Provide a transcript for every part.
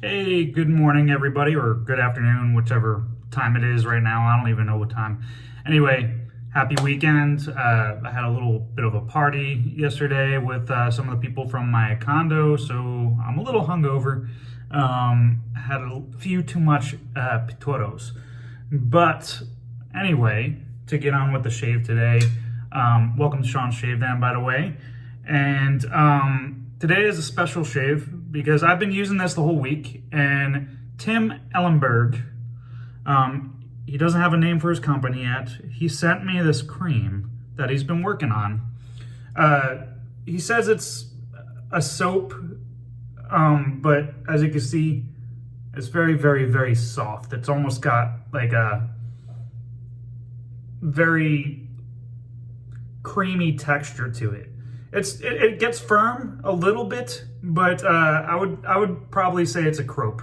Hey, good morning, everybody, or good afternoon, whichever time it is right now. I don't even know what time. Anyway, happy weekend. I had a little bit of a party yesterday with some of the people from my condo, so I'm a little hungover. Had a few too much pitoros. But anyway, to get on with the shave today, welcome to Sean's Shave Den, by the way. And today is a special shave because I've been using this the whole week, and Tim Ellenburg, he doesn't have a name for his company yet. He sent me this cream that he's been working on. He says it's a soap, but as you can see, it's very, very, very soft. It's almost got like a very creamy texture to it. It gets firm a little bit, but I would probably say it's a crope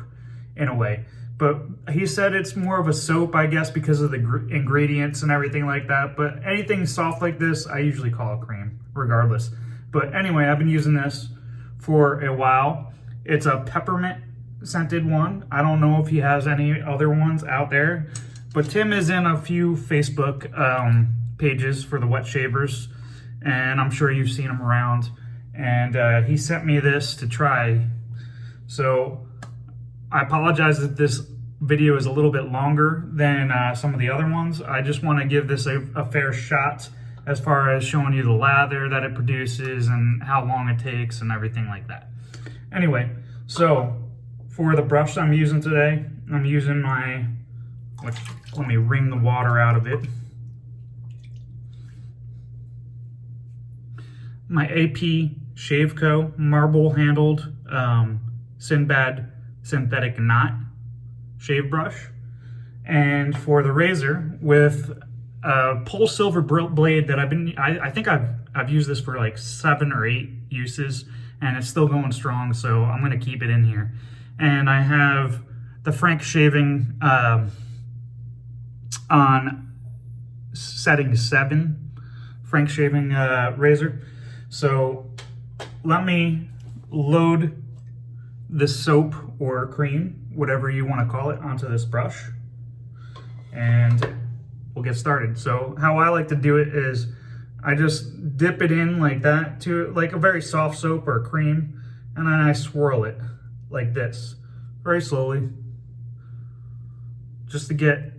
in a way. But he said it's more of a soap, I guess, because of the ingredients and everything like that. But anything soft like this, I usually call a cream, regardless. But anyway, I've been using this for a while. It's a peppermint scented one. I don't know if he has any other ones out there, but Tim is in a few Facebook pages for the wet shavers, and I'm sure you've seen him around. And he sent me this to try. So I apologize that this video is a little bit longer than some of the other ones. I just want to give this a fair shot as far as showing you the lather that it produces and how long it takes and everything like that. Anyway, so for the brush I'm using today, I'm using my, let me wring the water out of it. My AP Shave Co marble handled Sinbad synthetic knot shave brush. And for the razor, with a PolSilver blade that I think I've used this for like 7 or 8 uses, and it's still going strong, so I'm gonna keep it in here. And I have the Frank shaving on setting 7 Frank shaving razor. So let me load the soap or cream, whatever you want to call it, onto this brush, and we'll get started. So how I like to do it is I just dip it in like that to like a very soft soap or cream, and then I swirl it like this very slowly just to get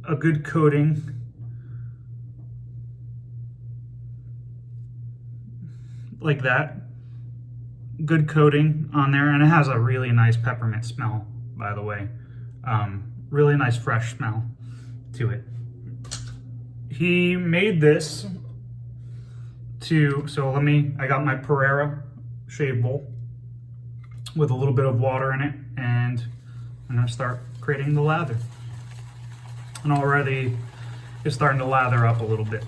a good coating. Like that. Good coating on there, and it has a really nice peppermint smell, by the way. Really nice fresh smell to it. He made this so I got my Pereira shave bowl with a little bit of water in it, and I'm gonna start creating the lather. And already it's starting to lather up a little bit.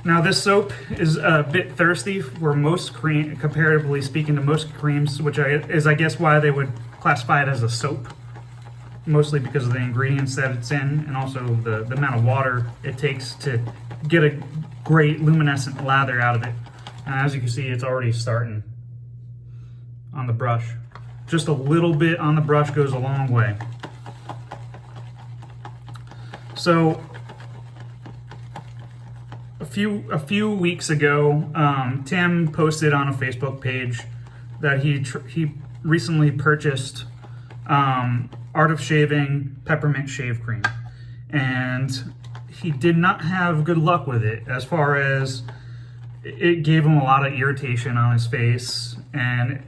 Now this soap is a bit thirsty for most cream, comparatively speaking to most creams, which is I guess why they would classify it as a soap, mostly because of the ingredients that it's in, and also the amount of water it takes to get a great luminescent lather out of it. And as you can see, it's already starting on the brush. Just a little bit on the brush goes a long way. So a few weeks ago, Tim posted on a Facebook page that he recently purchased Art of Shaving peppermint shave cream, and he did not have good luck with it, as far as it gave him a lot of irritation on his face, and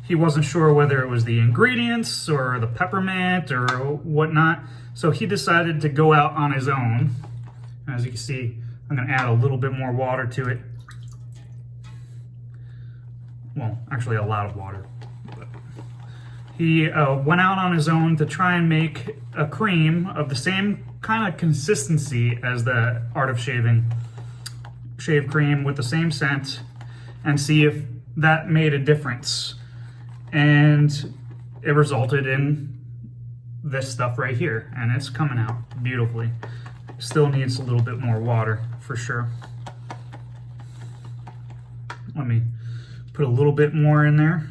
he wasn't sure whether it was the ingredients or the peppermint or whatnot. So he decided to go out on his own. As you can see, I'm gonna add a little bit more water to it. Well, actually a lot of water. But he went out on his own to try and make a cream of the same kind of consistency as the Art of Shaving shave cream, with the same scent, and see if that made a difference. And it resulted in this stuff right here, and it's coming out beautifully. Still needs a little bit more water for sure. Let me put a little bit more in there.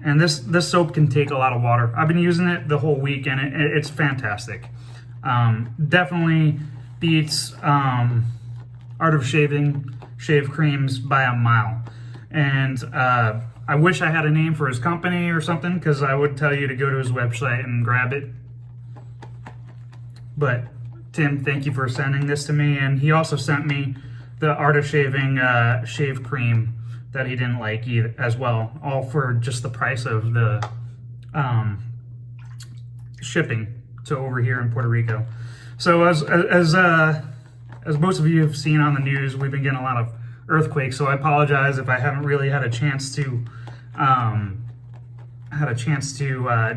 And this soap can take a lot of water. I've been using it the whole week, and it's fantastic. Definitely beats Art of Shaving shave creams by a mile. And I wish I had a name for his company or something, because I would tell you to go to his website and grab it. But Tim, thank you for sending this to me. And he also sent me the Art of Shaving shave cream that he didn't like either, as well, all for just the price of the shipping to over here in Puerto Rico. So as most of you have seen on the news, we've been getting a lot of earthquakes. So I apologize if I haven't really had a chance to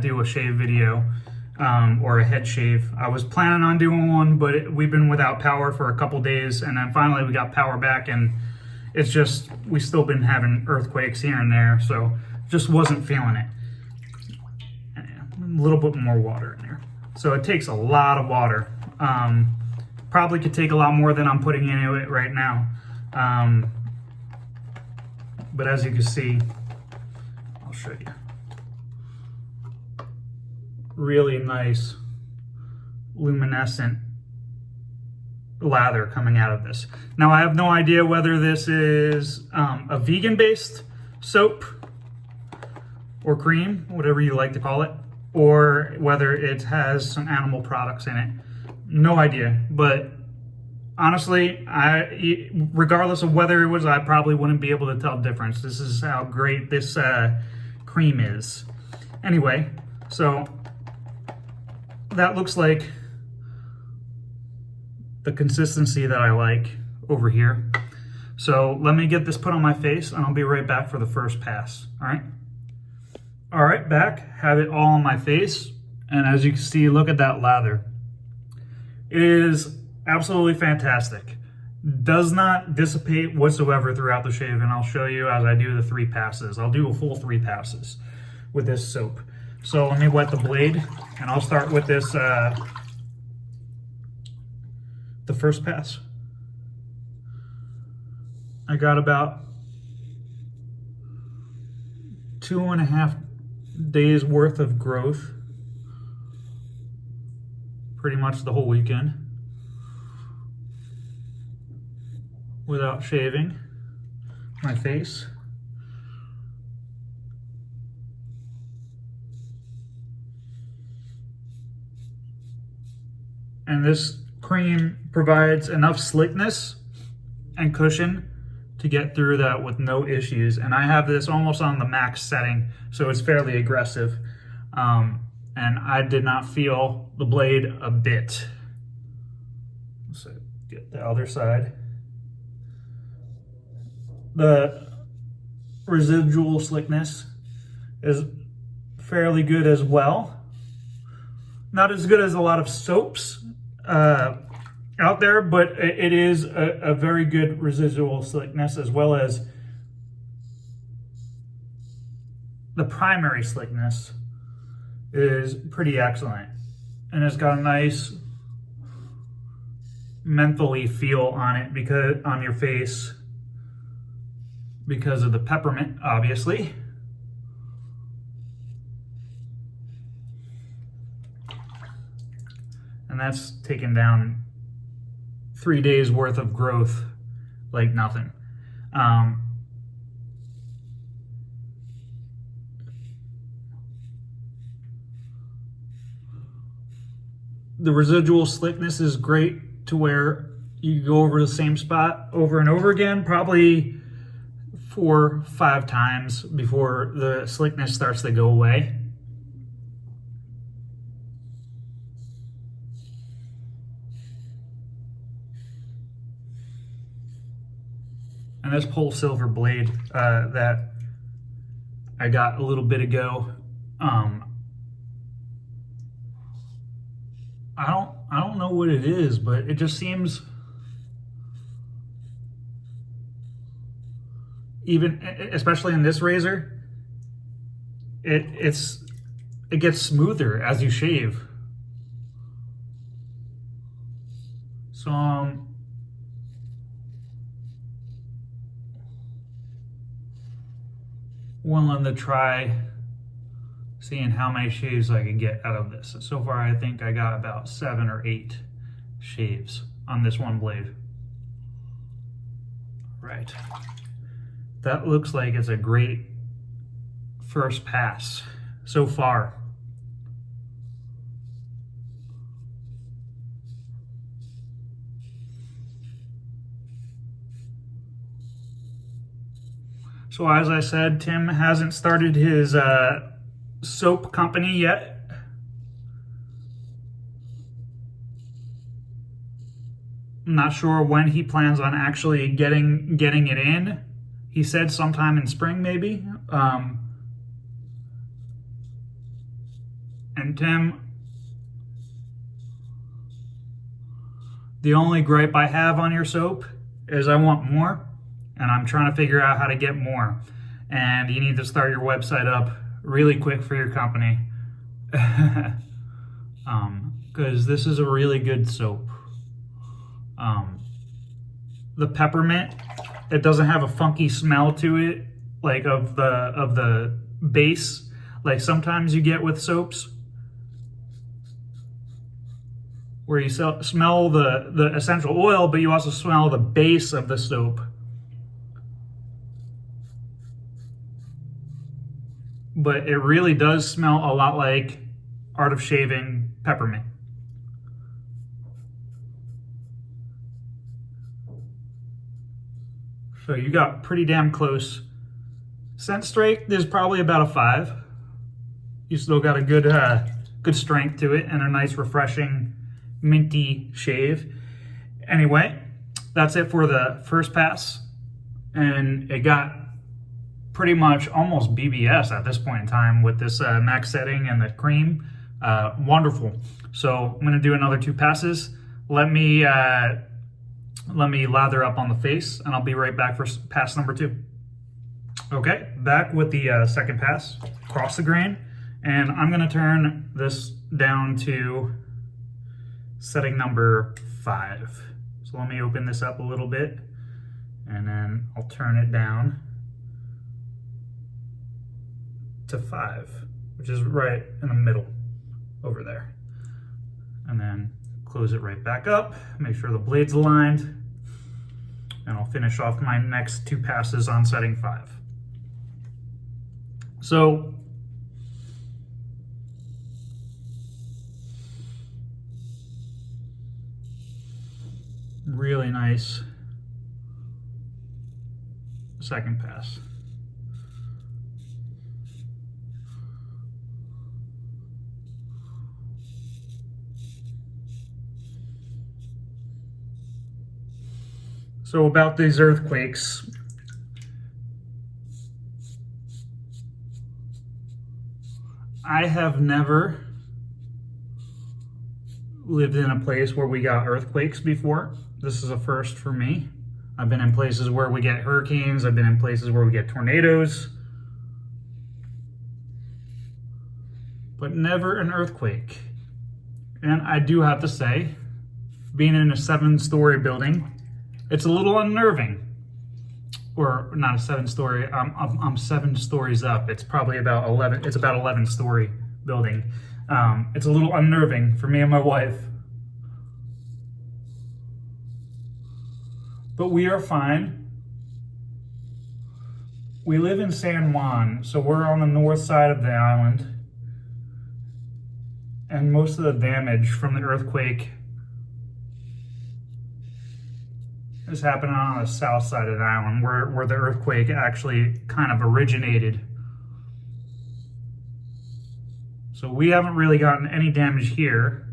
do a shave video or a head shave. I was planning on doing one, but we've been without power for a couple days, and then finally we got power back, and it's just, we've still been having earthquakes here and there, so just wasn't feeling it. A little bit more water in there. So it takes a lot of water. Probably could take a lot more than I'm putting into it right now. But as you can see, I'll show you. Really nice luminescent lather coming out of this. Now I have no idea whether this is a vegan-based soap or cream, whatever you like to call it, or whether it has some animal products in it. No idea, but honestly, regardless of whether it was, I probably wouldn't be able to tell the difference. This is how great this cream is. Anyway, so that looks like the consistency that I like over here. So let me get this put on my face, and I'll be right back for the first pass. All right, back, have it all on my face. And as you can see, look at that lather. It is absolutely fantastic. Does not dissipate whatsoever throughout the shave, and I'll show you as I do the 3 passes. I'll do a full 3 passes with this soap. So let me wet the blade, and I'll start with this, the first pass. I got about 2.5 days worth of growth, pretty much the whole weekend, without shaving my face. And this cream provides enough slickness and cushion to get through that with no issues. And I have this almost on the max setting, so it's fairly aggressive. And I did not feel the blade a bit. So get the other side. The residual slickness is fairly good as well. Not as good as a lot of soaps out there, but it is a very good residual slickness, as well as the primary slickness is pretty excellent. And it's got a nice mentholy feel on it, because on your face, because of the peppermint, obviously. And that's taken down 3 days worth of growth like nothing. The residual slickness is great to where you go over the same spot over and over again, probably 4 or 5 times before the slickness starts to go away. And this PolSilver blade that I got a little bit ago, I don't know what it is, but it just seems, even especially in this razor, it gets smoother as you shave. So willing to try seeing how many shaves I can get out of this. So far, I think I got about 7 or 8 shaves on this one blade. Right. That looks like it's a great first pass so far. So as I said, Tim hasn't started his soap company yet. I'm not sure when he plans on actually getting it in. He said sometime in spring, maybe. And Tim, the only gripe I have on your soap is I want more, and I'm trying to figure out how to get more. And you need to start your website up really quick for your company, because this is a really good soap. The peppermint, it doesn't have a funky smell to it, like of the base, like sometimes you get with soaps, where you smell the essential oil, but you also smell the base of the soap. But it really does smell a lot like Art of Shaving peppermint. So you got pretty damn close. Scent strength is probably about a 5. You still got a good strength to it and a nice refreshing minty shave. Anyway, that's it for the first pass. And it got pretty much almost BBS at this point in time with this max setting and the cream. Wonderful. So I'm gonna do another 2 passes. Let me lather up on the face, and I'll be right back for pass number 2. Okay, back with the second pass, across the grain, and I'm gonna turn this down to setting number 5. So let me open this up a little bit, and then I'll turn it down to 5, which is right in the middle over there. And then close it right back up, make sure the blade's aligned, and I'll finish off my next 2 passes on setting 5. So really nice second pass. So about these earthquakes, I have never lived in a place where we got earthquakes before. This is a first for me. I've been in places where we get hurricanes. I've been in places where we get tornadoes, but never an earthquake. And I do have to say, being in a 7-story building, it's a little unnerving. Or not a 7-story, I'm 7 stories up. It's probably about 11, it's about 11-story building. It's a little unnerving for me and my wife. But we are fine. We live in San Juan, so we're on the north side of the island. And most of the damage from the earthquake is happening on the south side of the island, where the earthquake actually kind of originated. So we haven't really gotten any damage here.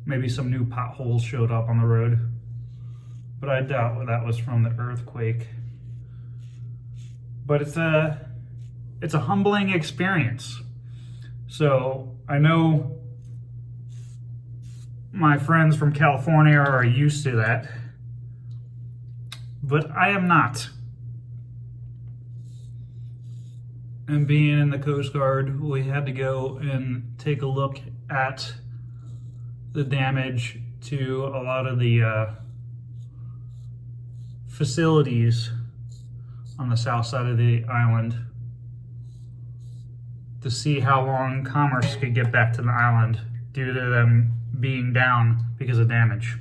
Maybe some new potholes showed up on the road, but I doubt that was from the earthquake. But it's a humbling experience. So I know my friends from California are used to that, but I am not. And being in the Coast Guard, we had to go and take a look at the damage to a lot of the facilities on the south side of the island to see how long commerce could get back to the island due to them being down because of damage.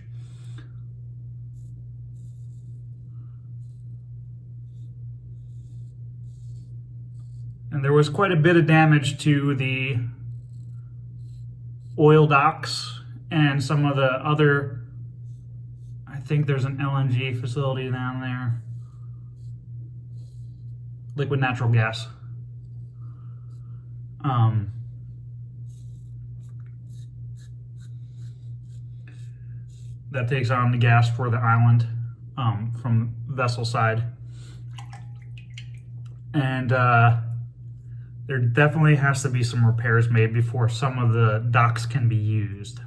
And there was quite a bit of damage to the oil docks and some of the other, I think there's an LNG facility down there. Liquid natural gas. That takes on the gas for the island from vessel side. And there definitely has to be some repairs made before some of the docks can be used.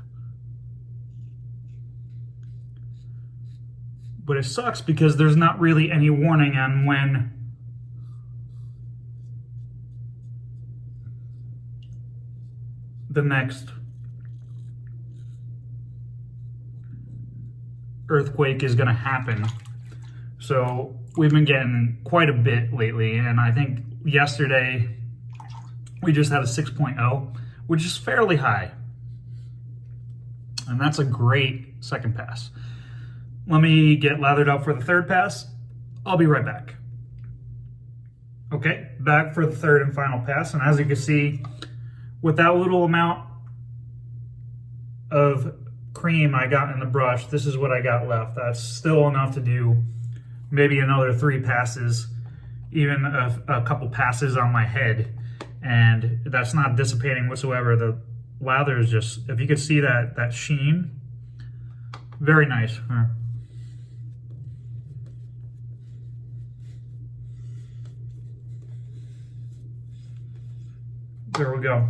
But it sucks because there's not really any warning on when the next earthquake is going to happen. So we've been getting quite a bit lately, and I think yesterday we just had a 6.0, which is fairly high. And that's a great second pass. Let me get lathered up for the third pass. I'll be right back. Okay, back for the third and final pass. And as you can see, with that little amount of cream I got in the brush, this is what I got left. That's still enough to do maybe another 3 passes, even a couple passes on my head. And that's not dissipating whatsoever. The lather is just, if you could see that sheen, very nice. There we go.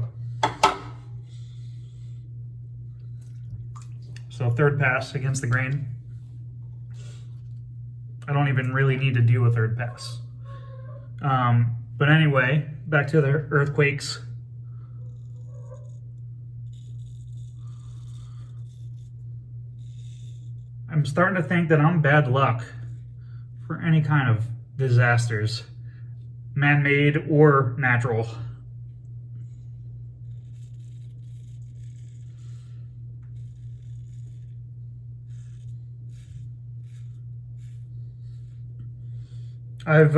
So third pass against the grain. I don't even really need to do a third pass. But anyway, back to the earthquakes. I'm starting to think that I'm bad luck for any kind of disasters, man-made or natural. I've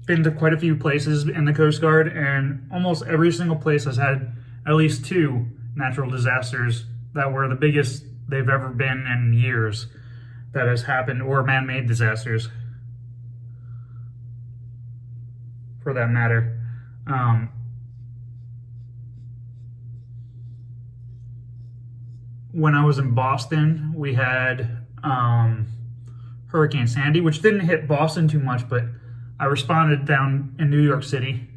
been to quite a few places in the Coast Guard, and almost every single place has had at least 2 natural disasters that were the biggest they've ever been in years that has happened, or man-made disasters, for that matter. When I was in Boston, we had Hurricane Sandy, which didn't hit Boston too much, but I responded down in New York City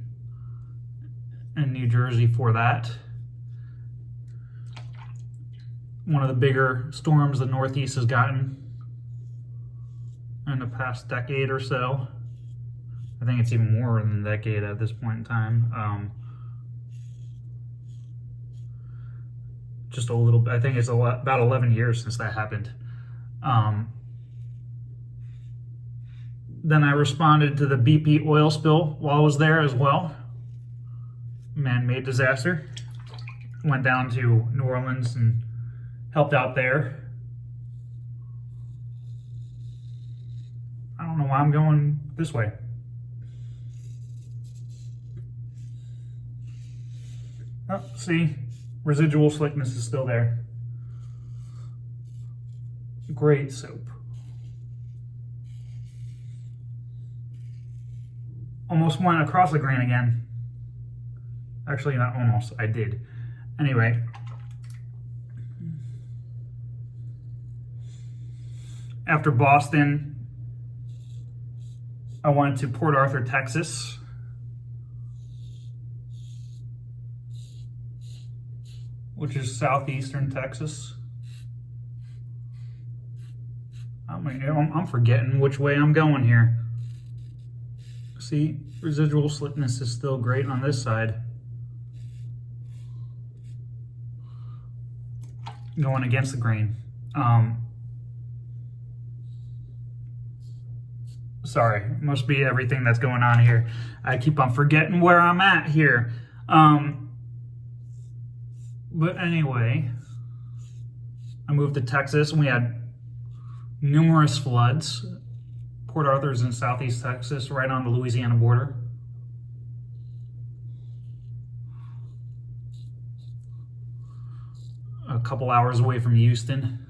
and New Jersey for that. One of the bigger storms the Northeast has gotten in the past decade or so. I think it's even more than a decade at this point in time. Just a little bit. I think it's about 11 years since that happened. Then I responded to the BP oil spill while I was there as well. Man-made disaster. Went down to New Orleans and helped out there. I don't know why I'm going this way. Oh, see, residual slickness is still there. Great soap. Almost went across the grain again. Actually, not almost, I did. Anyway. After Boston, I went to Port Arthur, Texas. Which is southeastern Texas. I'm forgetting which way I'm going here. See, residual slickness is still great on this side. Going against the grain. So Sorry, must be everything that's going on here. I keep on forgetting where I'm at here. But anyway, I moved to Texas and we had numerous floods. Port Arthur's in southeast Texas, right on the Louisiana border. A couple hours away from Houston.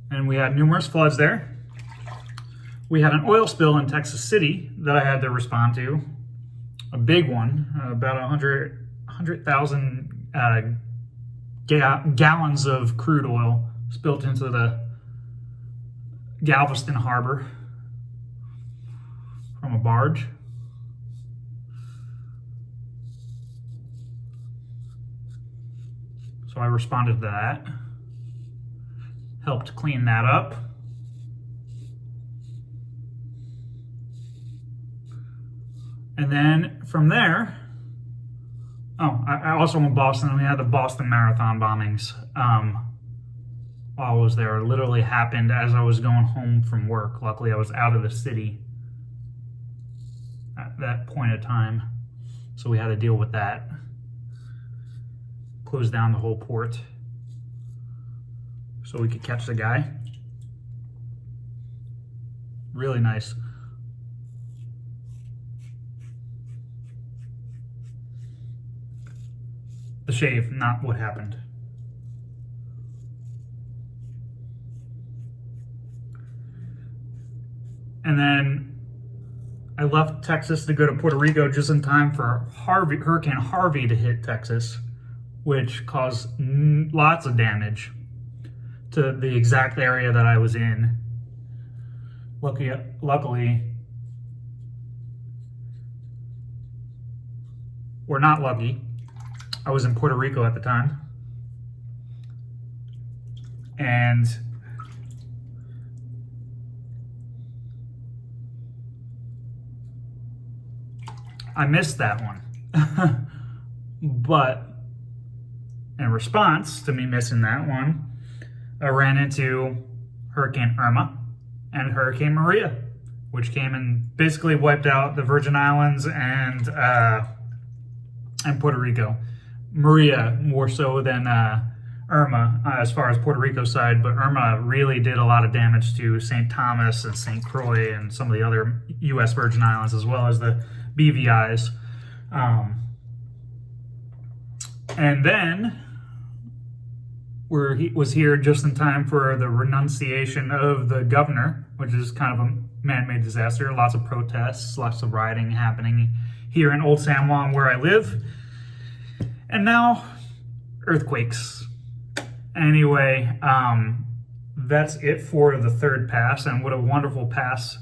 And we had numerous floods there. We had an oil spill in Texas City that I had to respond to. A big one, about 100,000 gallons of crude oil spilled into the Galveston Harbor from a barge. So I responded to that, helped clean that up. And then from there, I also in Boston, we had the Boston Marathon bombings while I was there. It literally happened as I was going home from work. Luckily, I was out of the city at that point of time, so we had to deal with that. Close down the whole port so we could catch the guy. Really nice. The shave, not what happened. And then I left Texas to go to Puerto Rico just in time for Hurricane Harvey to hit Texas, which caused lots of damage to the exact area that I was in. Luckily, or not lucky, I was in Puerto Rico at the time. And I missed that one. But in response to me missing that one, I ran into Hurricane Irma and Hurricane Maria, which came and basically wiped out the Virgin Islands and Puerto Rico. Maria more so than Irma as far as Puerto Rico side, but Irma really did a lot of damage to St. Thomas and St. Croix and some of the other U.S. Virgin Islands, as well as the BVIs. And then he was here just in time for the renunciation of the governor, which is kind of a man-made disaster. Lots of protests, lots of rioting happening here in Old San Juan where I live. And now, earthquakes. Anyway, that's it for the third pass, and what a wonderful pass.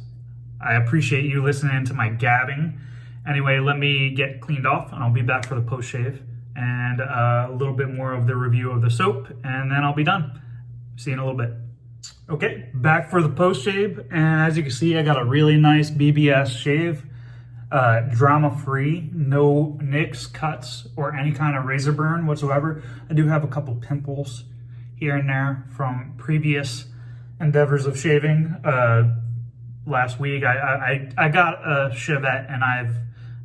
I appreciate you listening to my gabbing. Anyway, let me get cleaned off, and I'll be back for the post-shave and a little bit more of the review of the soap, and then I'll be done. See you in a little bit. Okay, back for the post-shave, and as you can see, I got a really nice BBS shave. Drama-free, no nicks, cuts, or any kind of razor burn whatsoever. I do have a couple pimples here and there from previous endeavors of shaving. Last week, I got a Chevette, and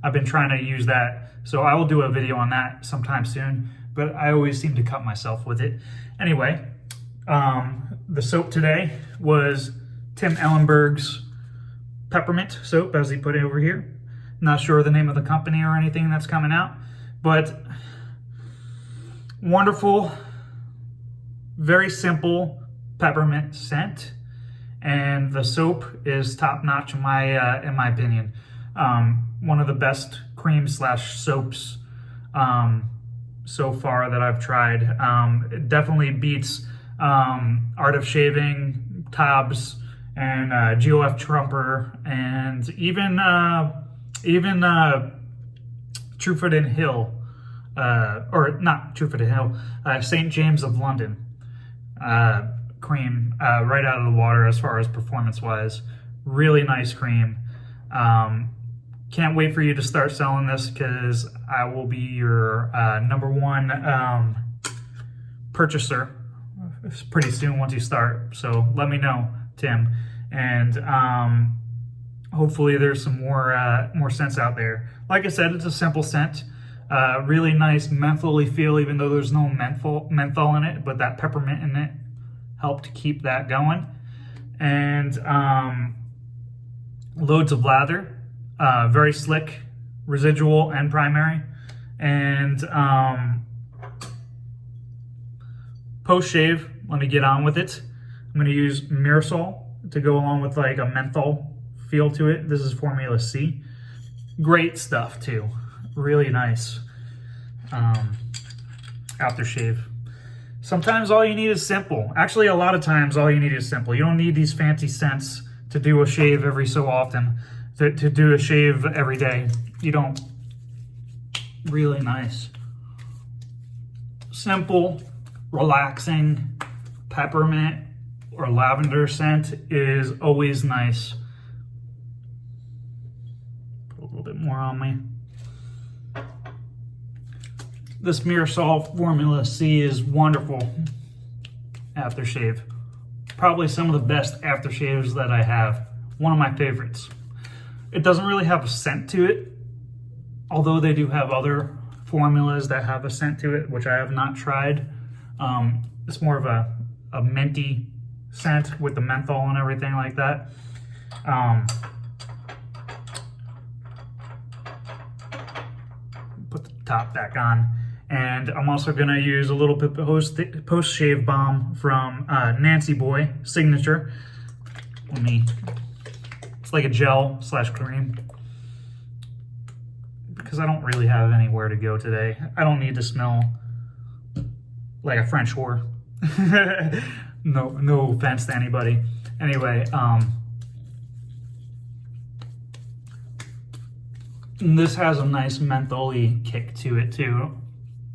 I've been trying to use that, so I will do a video on that sometime soon, but I always seem to cut myself with it. Anyway, the soap today was Tim Ellenburg's peppermint soap, as he put it over here. Not sure the name of the company or anything that's coming out, but wonderful, very simple peppermint scent, and the soap is top notch in my opinion. One of the best cream slash soaps so far that I've tried. It definitely beats Art of Shaving, Tobbs, and GOF Trumper, and even Trueford and Hill, or not Trueford and Hill, St. James of London cream, right out of the water as far as performance-wise. Really nice cream. Can't wait for you to start selling this, because I will be your number one purchaser pretty soon once you start. So let me know, Tim. and hopefully there's some more scents out there. Like I said, it's a simple scent. Really nice mentholy feel, even though there's no menthol in it, but that peppermint in it helped keep that going. And loads of lather, very slick, residual and primary. And post-shave, let me get on with it. I'm going to use Myrsol to go along with like a menthol feel to it. This is Formula C. Great stuff too. Really nice. Aftershave. Sometimes all you need is simple. Actually, a lot of times all you need is simple. You don't need these fancy scents to do a shave every so often, to do a shave every day. You don't. Really nice. Simple, relaxing, peppermint or lavender scent is always nice. Put a little bit more on me. This Myrsol Formula C is wonderful aftershave. Probably some of the best aftershaves that I have. One of my favorites. It doesn't really have a scent to it, although they do have other formulas that have a scent to it, which I have not tried. It's more of a minty scent with the menthol and everything like that. Put the top back on. And I'm also gonna use a little bit of post-shave balm from Nancy Boy Signature. It's like a gel / cream. Because I don't really have anywhere to go today. I don't need to smell like a French whore. No offense to anybody. Anyway, this has a nice menthol-y kick to it too.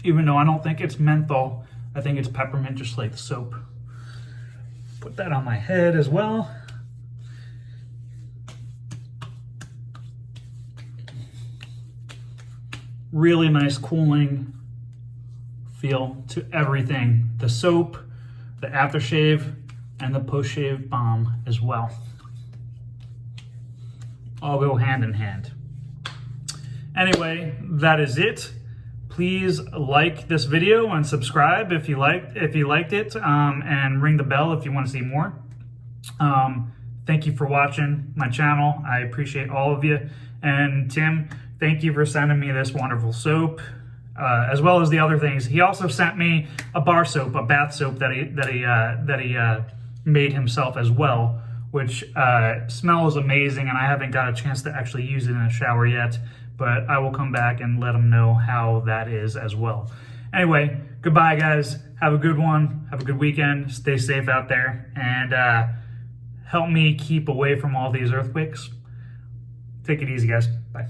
Even though I don't think it's menthol, I think it's peppermint, just like the soap. Put that on my head as well. Really nice cooling feel to everything. The soap, the aftershave, and the post-shave balm as well. All go hand in hand. Anyway, that is it. Please like this video and subscribe if you liked it, and ring the bell if you want to see more. Thank you for watching my channel. I appreciate all of you. And Tim, thank you for sending me this wonderful soap, as well as the other things. He also sent me a bar soap, a bath soap that he made himself as well, which smells amazing, and I haven't got a chance to actually use it in a shower yet. But I will come back and let them know how that is as well. Anyway, goodbye, guys. Have a good one. Have a good weekend. Stay safe out there. And help me keep away from all these earthquakes. Take it easy, guys. Bye.